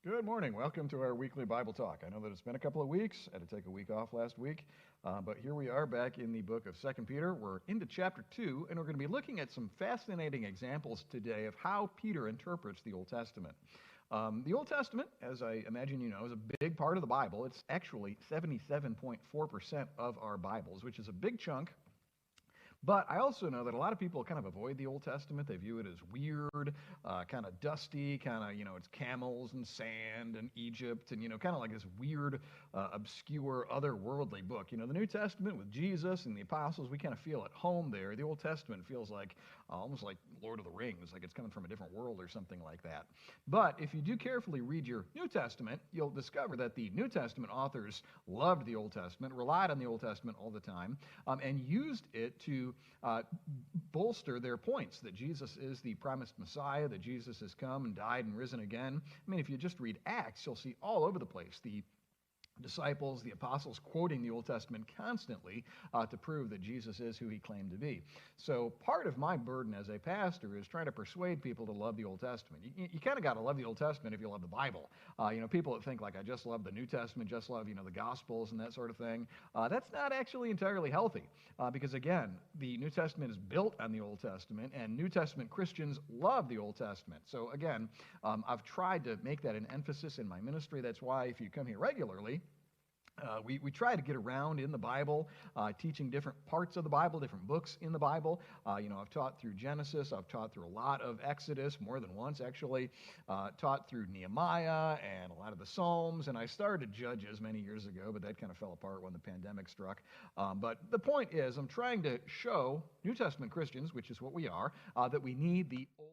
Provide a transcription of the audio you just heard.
Good morning. Welcome to our weekly Bible talk. I know that it's been a couple of weeks. I had to take a week off last week, but here we are back in the book of 2 Peter. We're into chapter 2, and we're going to be looking at some fascinating examples today of how Peter interprets the Old Testament. The Old Testament, as I imagine you know, is a big part of the Bible. It's actually 77.4% of our Bibles, which is a big chunk. But I also know that a lot of people kind of avoid the Old Testament. They view it as weird, kind of dusty, kind of, it's camels and sand and Egypt and, kind of like this weird, obscure, otherworldly book. The New Testament with Jesus and the apostles, we kind of feel at home there. The Old Testament feels like almost like Lord of the Rings, like it's coming from a different world or something like that. But if you do carefully read your New Testament, you'll discover that the New Testament authors loved the Old Testament, relied on the Old Testament all the time, and used it to bolster their points that Jesus is the promised Messiah, that Jesus has come and died and risen again. I mean, if you just read Acts, you'll see all over the place the disciples, the apostles quoting the Old Testament constantly to prove that Jesus is who he claimed to be. So part of my burden as a pastor is trying to persuade people to love the Old Testament. You kind of got to love the Old Testament if you love the Bible. People that think like I just love the New Testament, just love the Gospels and that sort of thing. That's not actually entirely healthy because again, the New Testament is built on the Old Testament, and New Testament Christians love the Old Testament. So again, I've tried to make that an emphasis in my ministry. That's why if you come here regularly, we try to get around in the Bible, teaching different parts of the Bible, different books in the Bible. I've taught through Genesis. I've taught through a lot of Exodus, more than once actually. Taught through Nehemiah and a lot of the Psalms. And I started Judges many years ago, but that kind of fell apart when the pandemic struck. But the point is, I'm trying to show New Testament Christians, which is what we are, that we need the Old